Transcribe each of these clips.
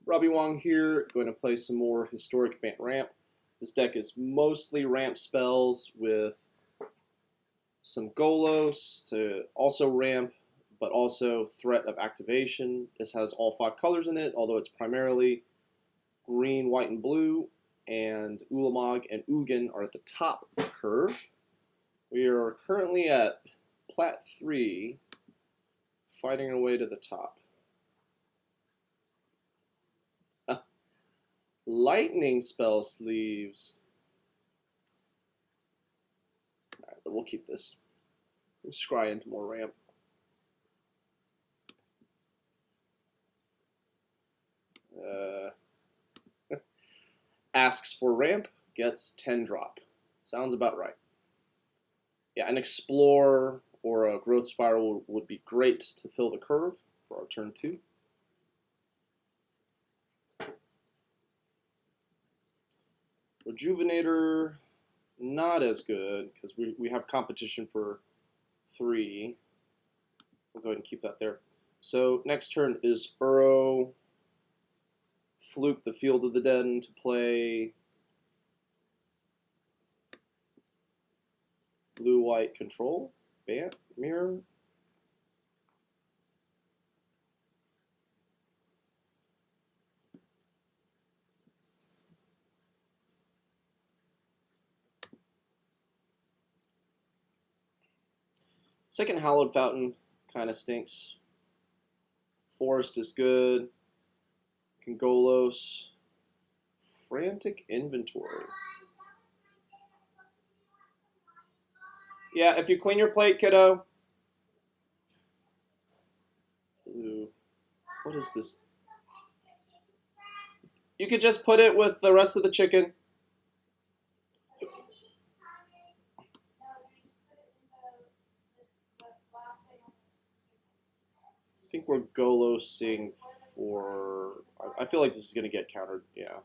Robbie Wong here, going to play some more Historic Bant Ramp. This deck is mostly ramp spells with some Golos to also ramp, but also threat of activation. This has all 5 colors in it, although it's primarily green, white, and blue, and Ulamog and Ugin are at the top of the curve. We are currently at Plat 3, fighting our way to the top. Lightning spell sleeves. Alright, we'll keep this. We'll scry into more ramp. Asks for ramp, gets 10 drop. Sounds about right. Yeah, an Explore or a Growth Spiral would be great to fill the curve for our turn 2. Rejuvenator, not as good, because we have competition for 3. We'll go ahead and keep that there. So next turn is Uro. Fluke the Field of the Dead into play. Blue-white control. Bant, mirror. Second Hallowed Fountain kind of stinks. Forest is good. Golos. Frantic Inventory. Yeah, if you clean your plate, kiddo. Blue. What is this? You could just put it with the rest of the chicken. I think we're Golosing for... I feel like this is going to get countered, yeah.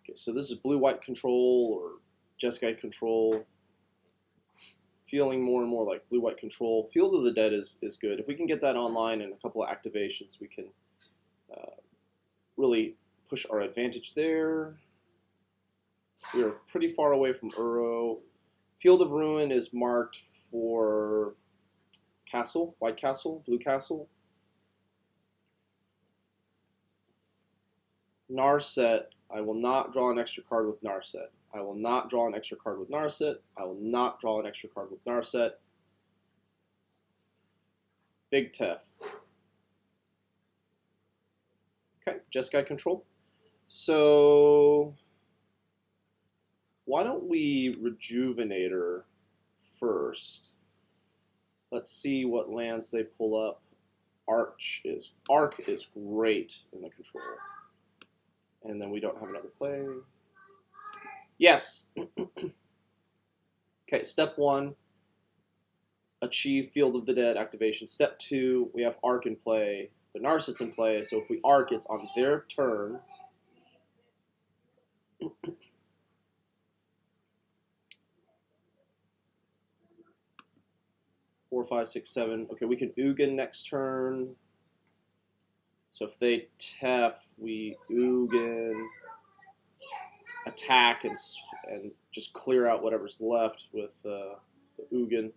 Okay, so this is blue-white control or Jeskai control. Feeling more and more like blue-white control. Field of the Dead is good. If we can get that online and a couple of activations, we can really push our advantage there. We are pretty far away from Uro. Field of Ruin is marked for Castle, White Castle, Blue Castle. Narset, I will not draw an extra card with Narset. I will not draw an extra card with Narset. I will not draw an extra card with Narset. Big Tef. Okay, Jeskai control. So why don't we Rejuvenator first? Let's see what lands they pull up. Arch is great in the control. And then we don't have another play. Yes. Okay, step 1, achieve Field of the Dead activation. Step 2, we have Arc in play, but Narset's in play, so if we Arc, it's on their turn. 4, 5, 6, 7. Okay, we can Ugin next turn. So if they Tef, we Ugin, attack, and just clear out whatever's left with the Ugin.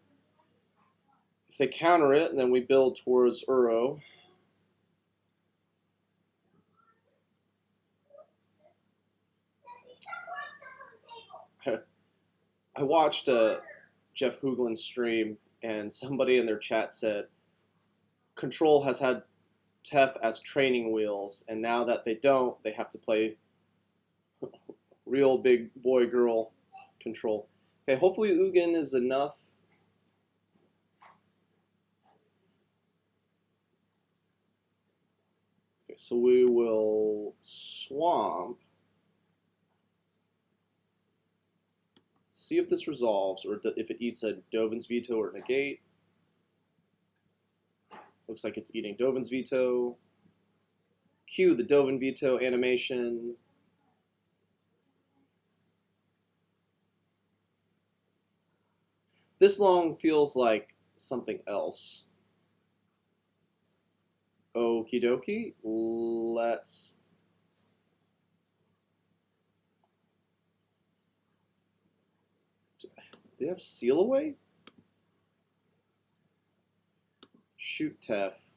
If they counter it, then we build towards Uro. I watched Jeff Hoogland's stream, and somebody in their chat said, Control has had Tef as training wheels, and now that they don't, they have to play real big boy-girl Control. Okay, hopefully Ugin is enough. Okay, so we will Swamp. See if this resolves, or if it eats a Dovin's Veto or Negate. Looks like it's eating Dovin's Veto. Cue the Dovin Veto animation. This long feels like something else. Okie dokie. Let's. Do they have Seal Away? Shoot Tef.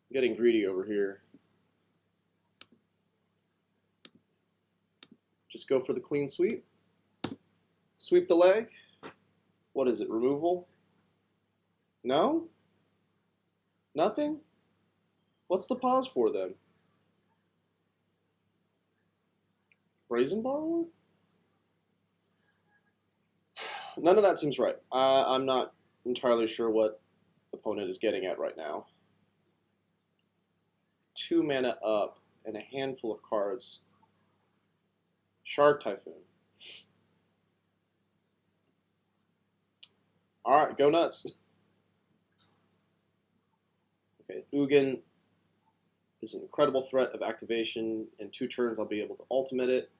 I'm getting greedy over here. Just go for the clean sweep. Sweep the leg. What is it? Removal? No? Nothing? What's the pause for then? Brazen Borrower? None of that seems right. I'm not entirely sure what the opponent is getting at right now. 2 mana up and a handful of cards. Shark Typhoon. Alright, go nuts. Okay, Ugin is an incredible threat of activation. In 2 turns, I'll be able to ultimate it.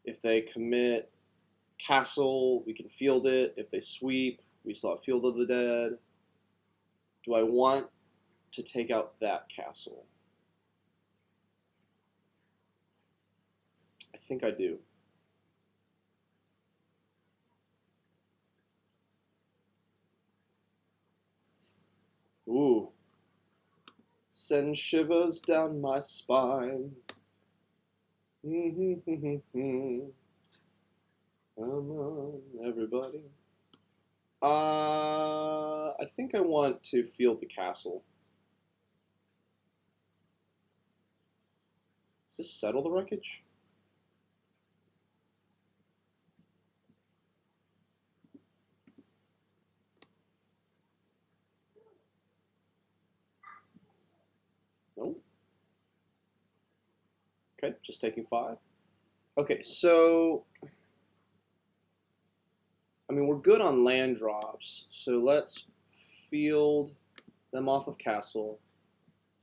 If they commit Castle, we can field it. If they sweep, we still have Field of the Dead. Do I want to take out that castle? I think I do. Ooh. Send shivers down my spine. Come on, everybody. I think I want to field the castle. Does this settle the wreckage? No. Okay, just taking 5. Okay, so I mean, we're good on land drops, so let's field them off of castle.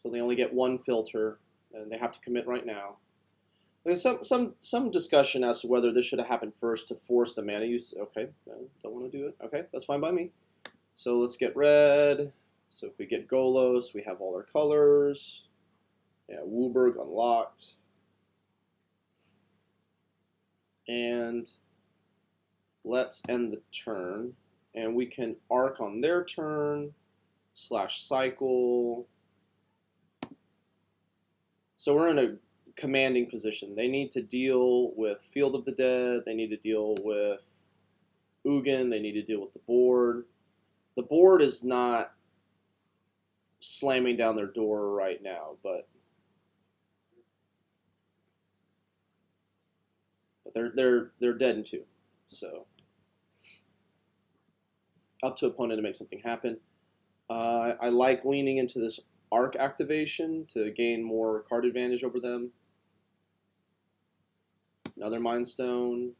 So they only get 1 filter, and they have to commit right now. There's some discussion as to whether this should have happened first to force the mana use. Okay, no, don't want to do it. Okay, that's fine by me. So let's get red. So if we get Golos, we have all our colors. Yeah, Wooburg unlocked. And let's end the turn, and we can arc on their turn, /cycle. So we're in a commanding position. They need to deal with Field of the Dead, they need to deal with Ugin, they need to deal with the board. The board is not slamming down their door right now, but they're dead in 2. So up to opponent to make something happen. I like leaning into this arc activation to gain more card advantage over them. Another Mind Stone.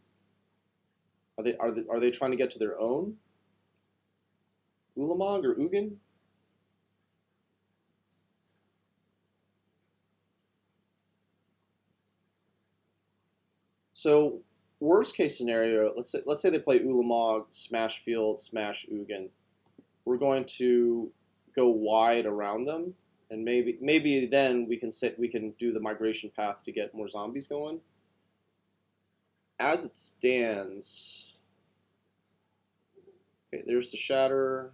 Are they trying to get to their own? Ulamog or Ugin? So worst case scenario, let's say they play Ulamog, smash field, smash Ugin. We're going to go wide around them, and maybe then we can do the migration path to get more zombies going. As it stands, okay, there's the Shatter,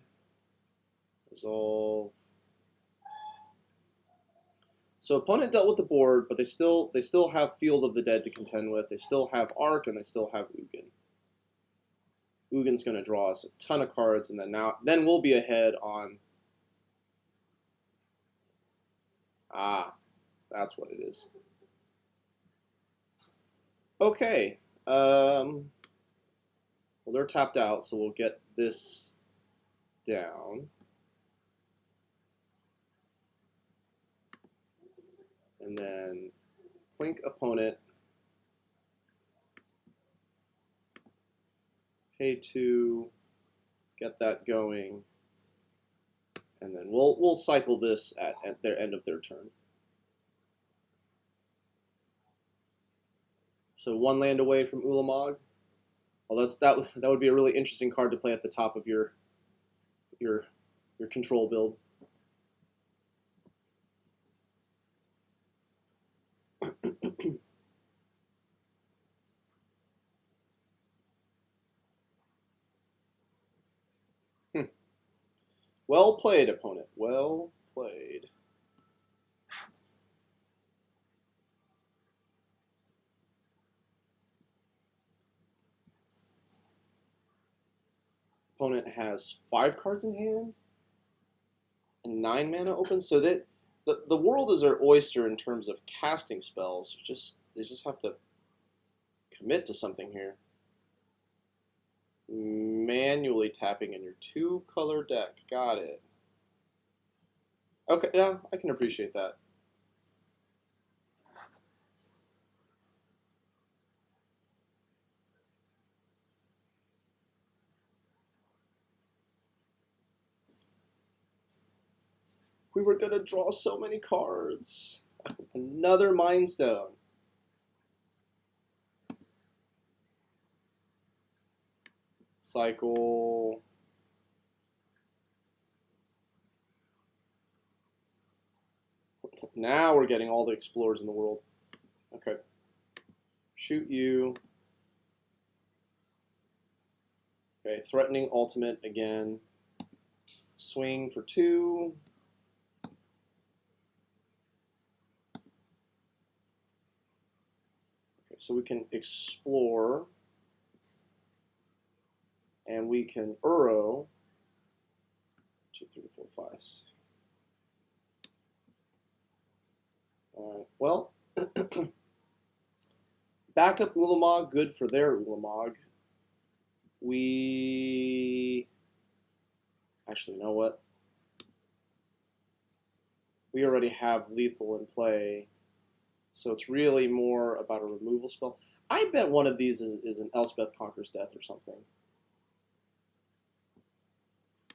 Resolve. So opponent dealt with the board, but they still have Field of the Dead to contend with. They still have Arc, and they still have Ugin. Ugin's going to draw us a ton of cards, and then we'll be ahead on. That's what it is. Okay. Well, they're tapped out, so we'll get this down. And then plink opponent, pay 2, get that going, and then we'll cycle this at their end of their turn. So 1 land away from Ulamog. Well, that would be a really interesting card to play at the top of your control build. Well played, opponent. Well played. Opponent has 5 cards in hand and 9 mana open, so that the world is their oyster in terms of casting spells. They just have to commit to something here. Manually tapping in your 2-color deck. Got it. Okay, yeah, I can appreciate that. We were gonna draw so many cards. Another Mind Stone. Cycle. Now we're getting all the explorers in the world. Okay. Shoot you. Okay, threatening ultimate again. Swing for 2. Okay, so we can explore. And we can Uro. 2, 3, 4, 5. Alright, well, backup Ulamog, good for their Ulamog. Actually, you know what? We already have lethal in play, so it's really more about a removal spell. I bet one of these is an Elspeth Conquers Death or something.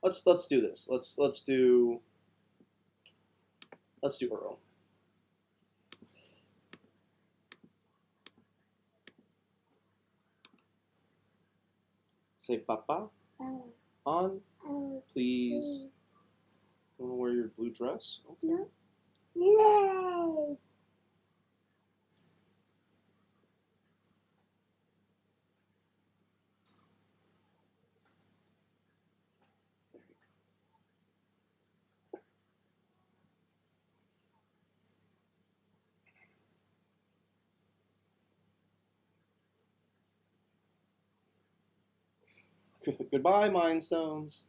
Let's do this. Let's do Uro. Say papa on, please. You want to wear your blue dress? Okay. No. Goodbye, Mind Stones.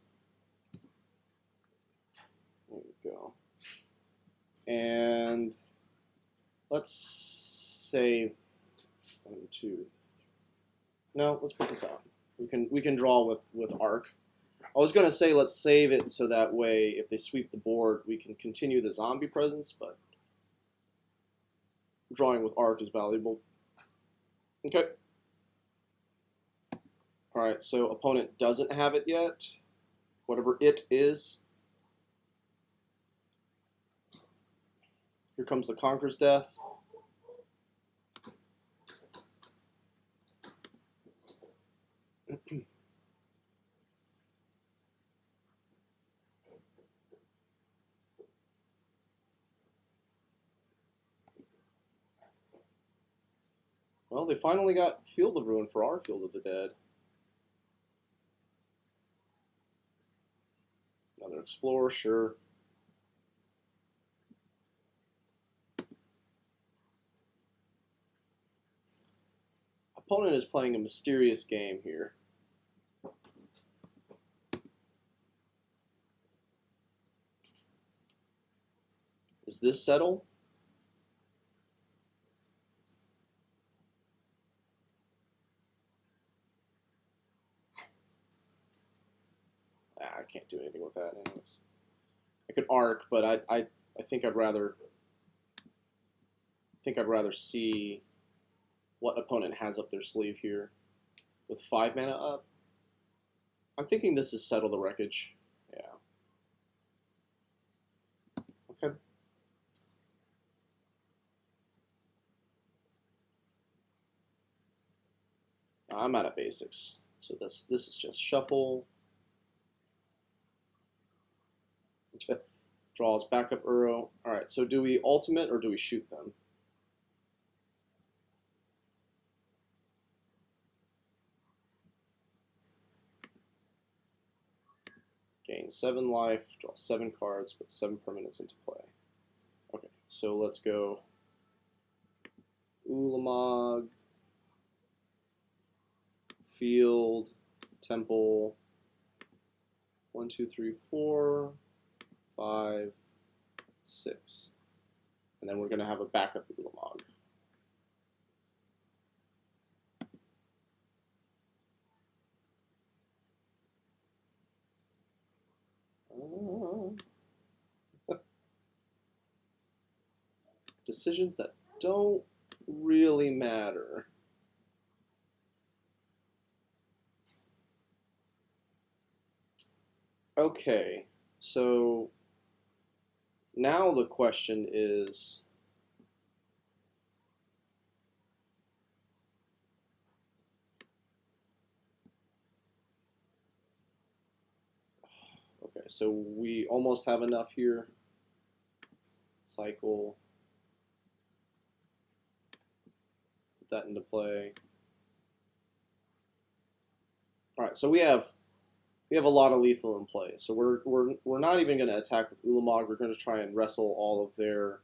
There you go. And let's save 1, 2. No, let's put this out. We can draw with Arc. I was gonna say let's save it so that way if they sweep the board we can continue the zombie presence, but drawing with Arc is valuable. Okay. Alright, so opponent doesn't have it yet. Whatever it is. Here comes the Conqueror's Death. Well, they finally got Field of Ruin for our Field of the Dead. Another Explorer, sure. Opponent is playing a mysterious game here. Is this settle? I can't do anything with that anyways. I could Arc, but I think I'd rather see what opponent has up their sleeve here with 5 mana up. I'm thinking this is Settle the Wreckage. Yeah. Okay. I'm out of basics. So this is just shuffle. Draws backup Uro. Alright, so do we ultimate or do we shoot them? Gain 7 life, draw 7 cards, put 7 permanents into play. Okay, so let's go Ulamog, Field, Temple, 1, 2, 3, 4, 5, 6. And then we're going to have a backup Ulamog. Decisions that don't really matter. Okay, so now the question is, okay, so we almost have enough here. Cycle. Put that into play. All right, so we have a lot of lethal in play. So we're not even going to attack with Ulamog. We're going to try and wrestle all of their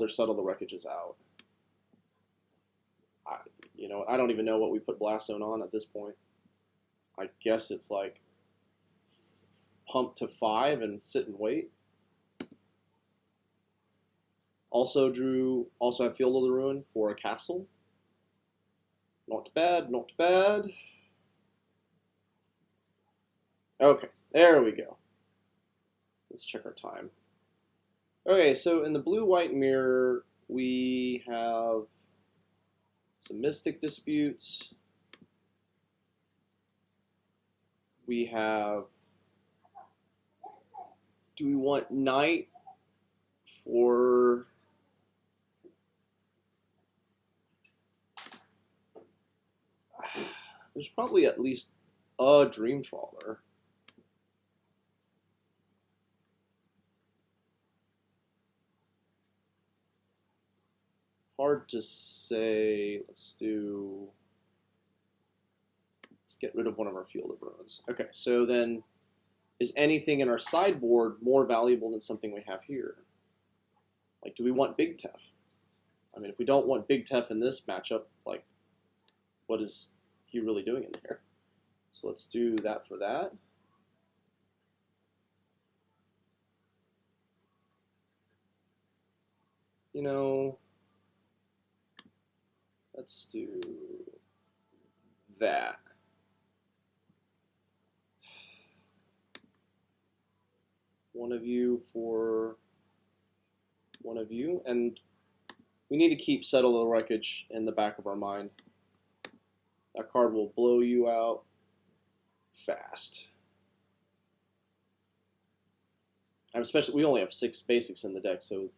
Settle the Wreckages out. I don't even know what we put Blast Zone on at this point. I guess it's like pump to 5 and sit and wait. Also have Field of the Ruin for a castle. Not bad, not bad. Okay, there we go. Let's check our time. Okay, so in the blue-white mirror, we have some Mystic Disputes. We have... Do we want Knight for... There's probably at least a Dream Trawler. Hard to say. Let's get rid of one of our Field of Ruins. Okay, so then is anything in our sideboard more valuable than something we have here? Like, do we want Big Tef? I mean, if we don't want Big Tef in this matchup, like, what is he really doing in there? So let's do that for that. You know, let's do that. One of you for one of you, and we need to keep Settle the Wreckage in the back of our mind. That card will blow you out fast. And especially, we only have 6 basics in the deck, so...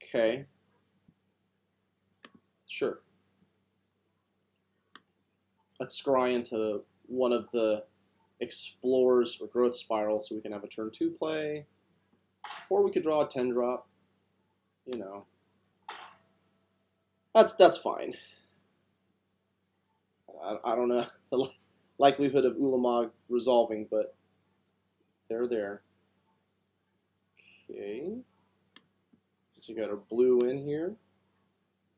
Okay. Sure. Let's scry into one of the Explorers or Growth Spiral so we can have a turn 2 play. Or we could draw a 10-drop. You know. That's fine. I don't know the likelihood of Ulamog resolving, but they're there. Okay. So you got our blue in here.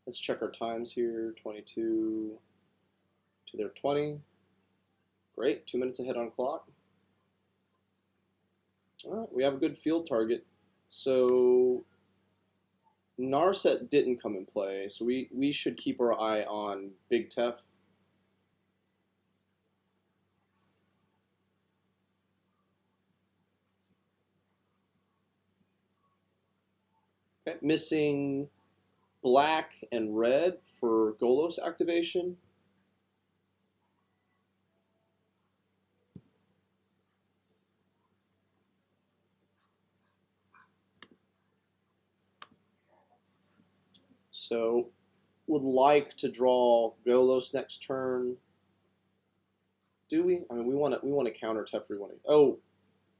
Let's check our times here. 22 to their 20. Great, 2 minutes ahead on clock. All right, we have a good field target. So Narset didn't come in play, so we should keep our eye on Big Tef. Okay, missing black and red for Golos activation. So, would like to draw Golos next turn. Do we? I mean, we want to counter Teferi. Oh,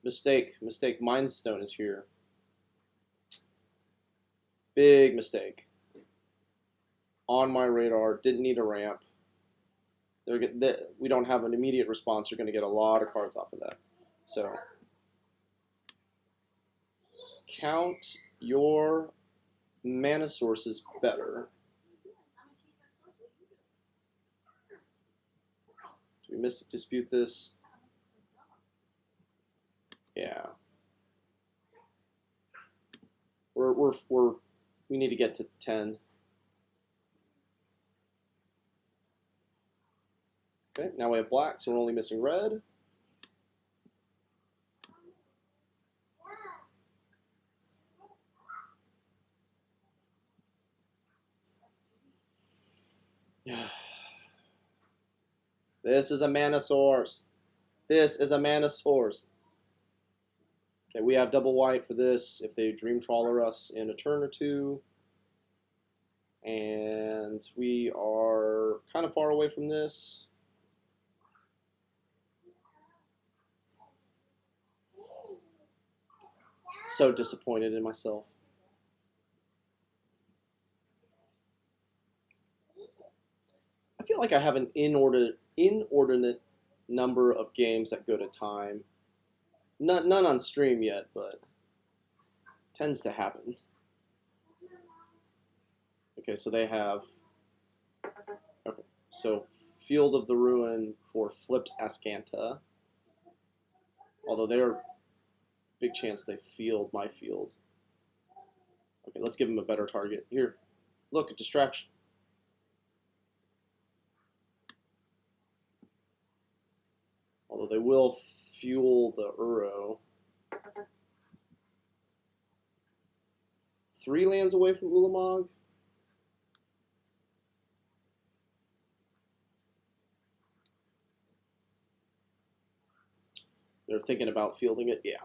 mistake. Mind Stone is here. Big mistake. On my radar. Didn't need a ramp. We don't have an immediate response. You're going to get a lot of cards off of that. So, count your mana sources better. Do we Mystic Dispute this? Yeah. We need to get to 10. Okay, now we have black, so we're only missing red. This is a mana source. This is a mana source. Okay, we have double white for this if they Dream Trawler us in a turn or two. And we are kind of far away from this. So disappointed in myself. I feel like I have an inordinate number of games that go to time. None on stream yet, but tends to happen. Okay, so they have... Okay, so Field of the Ruin for flipped Ascanta. Although they're... Big chance they field my field. Okay, let's give them a better target. Here, look, a distraction. Although they will fuel the Uro. 3 lands away from Ulamog. They're thinking about fielding it, yeah.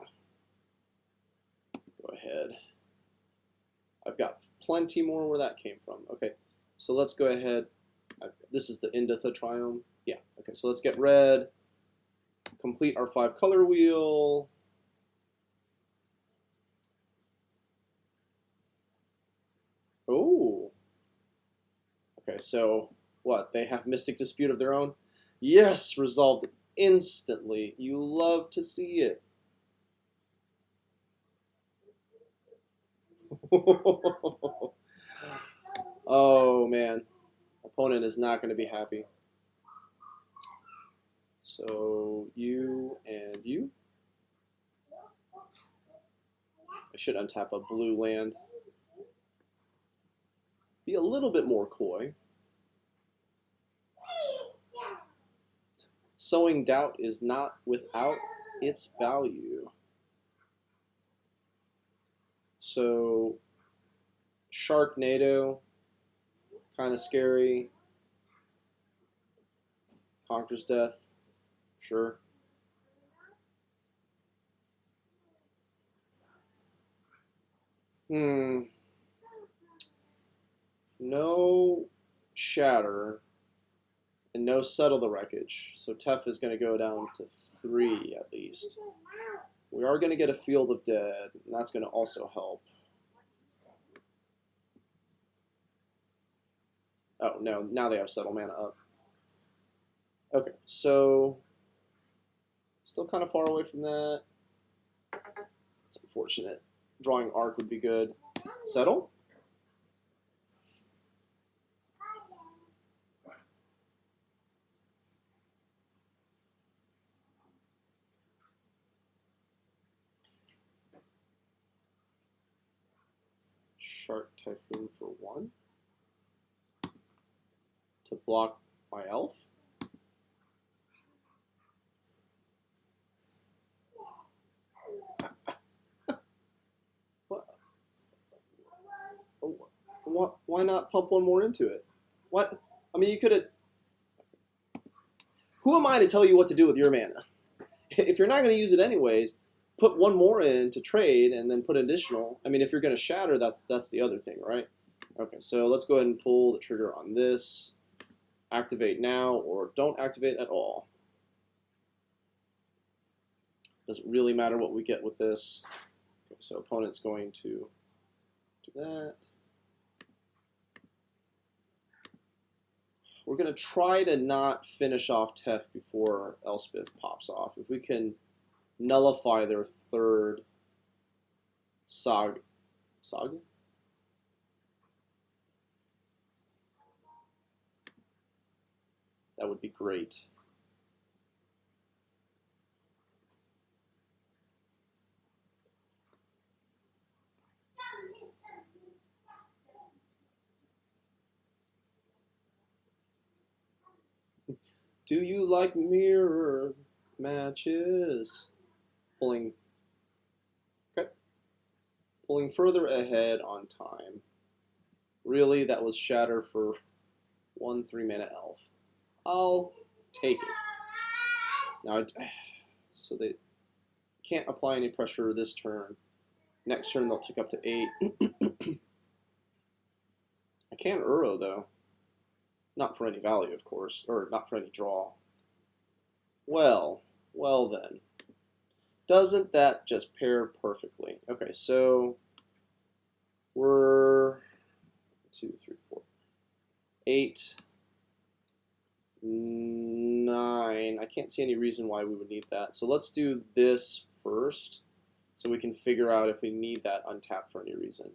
Go ahead. I've got plenty more where that came from. Okay, so let's go ahead. This is the Indatha Triome. Yeah, okay, so let's get red. Complete our 5 color wheel. Oh. Okay, so what? They have Mystic Dispute of their own? Yes, resolved instantly. You love to see it. Oh man, opponent is not going to be happy. So you and you. I should untap a blue land. Be a little bit more coy. Sowing doubt is not without its value. So, Sharknado, kind of scary. Conquer's Death, sure. No Shatter, and no Settle the Wreckage. So Tef is going to go down to 3 at least. We are going to get a Field of Dead, and that's going to also help. Oh, no, now they have Settle Mana up. Okay, so still kind of far away from that. It's unfortunate. Drawing Arc would be good. Settle? Shark Typhoon for 1 to block my elf. What? Why not pump 1 more into it? What? I mean, you could have... Who am I to tell you what to do with your mana? If you're not going to use it anyways, put 1 more in to trade and then put additional. I mean, if you're going to shatter, that's the other thing, right? Okay, so let's go ahead and pull the trigger on this. Activate now or don't activate at all. Doesn't really matter what we get with this. Okay, so opponent's going to do that. We're going to try to not finish off Tef before Elspeth pops off. If we can nullify their third Saga? That would be great. Do you like mirror matches? Pulling further ahead on time. Really, that was Shatter for 1 3-mana elf. I'll take it. Now, so they can't apply any pressure this turn. Next turn they'll tick up to 8. I can Uro though. Not for any value, of course, or not for any draw. Well then. Doesn't that just pair perfectly? Okay, so we're 2, 3, 4, 8, 9. I can't see any reason why we would need that. So let's do this first so we can figure out if we need that untapped for any reason.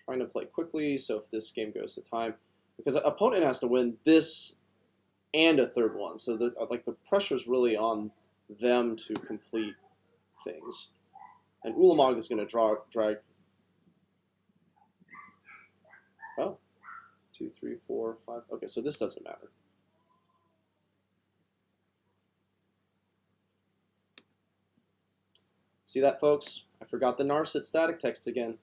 Trying to play quickly, so if this game goes to time, because an opponent has to win this and a third one, so the pressure's really on them to complete things. And Ulamog is going to drag. Oh, 2, 3, 4, 5. Okay, so this doesn't matter. See that, folks? I forgot the Narset static text again.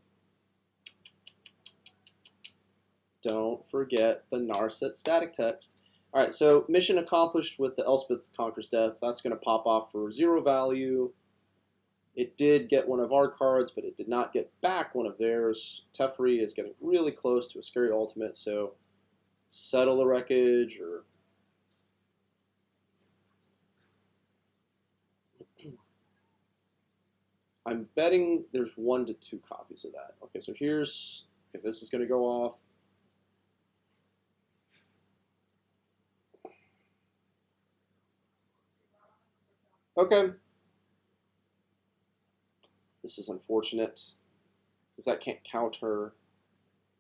Don't forget the Narset static text. All right, so mission accomplished with the Elspeth Conquers Death. That's going to pop off for 0 value. It did get one of our cards, but it did not get back one of theirs. Teferi is getting really close to a scary ultimate, so settle the wreckage or... I'm betting there's 1 to 2 copies of that. Okay, so here's... Okay, this is going to go off. Okay. This is unfortunate, because that can't counter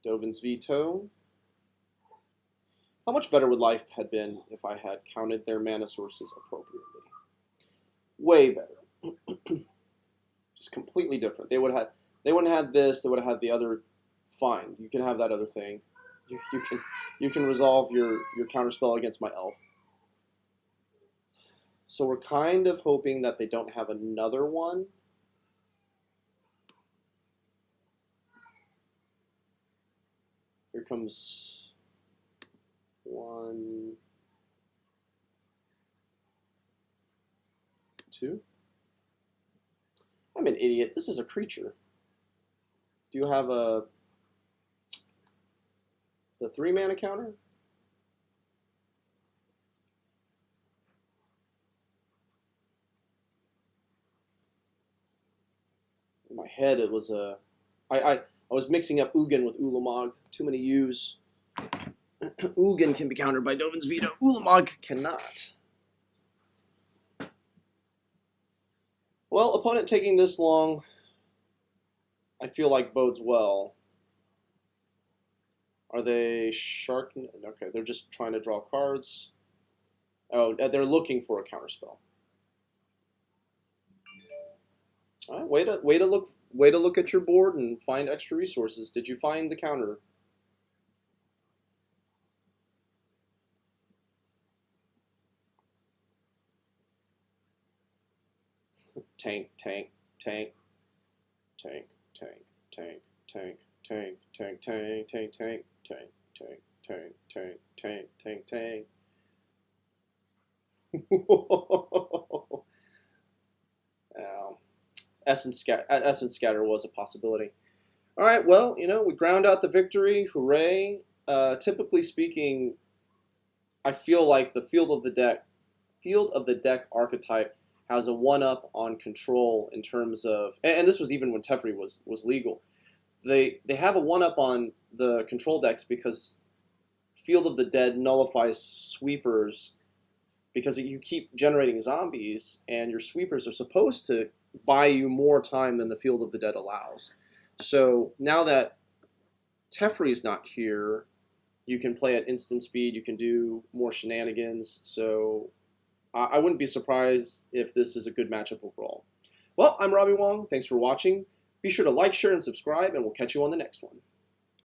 Dovin's veto. How much better would life have been if I had counted their mana sources appropriately? Way better. Just completely different. They wouldn't have had this, they would have had the other. Fine, you can have that other thing. You can resolve your counterspell against my elf. So we're kind of hoping that they don't have another one. Here comes 1, 2. I'm an idiot. This is a creature. Do you have the 3-mana counter? In my head, it was a... I was mixing up Ugin with Ulamog. Too many U's. Ugin can be countered by Dovin's veto. Ulamog cannot. Well, opponent taking this long, I feel like bodes well. Are they shark? Okay, they're just trying to draw cards. Oh, they're looking for a counterspell. All right, way to look at your board and find extra resources. Did you find the counter? Tank, tank, tank, tank, tank, tank, tank, tank, tank, tank, tank, tank, tank, tank, tank, tank, tank, tank, tank. Ow. Essence Scatter was a possibility. All right, well, we ground out the victory. Hooray! Typically speaking, I feel like the Field of the Deck archetype has a one-up on control in terms of, and this was even when Teferi was legal. They have a one-up on the control decks because Field of the Dead nullifies sweepers because you keep generating zombies, and your sweepers are supposed to buy you more time than the Field of the Dead allows. So now that Teferi's not here, you can play at instant speed, you can do more shenanigans, so I wouldn't be surprised if this is a good matchup overall. Well, I'm Robbie Wong, thanks for watching. Be sure to like, share, and subscribe, and we'll catch you on the next one.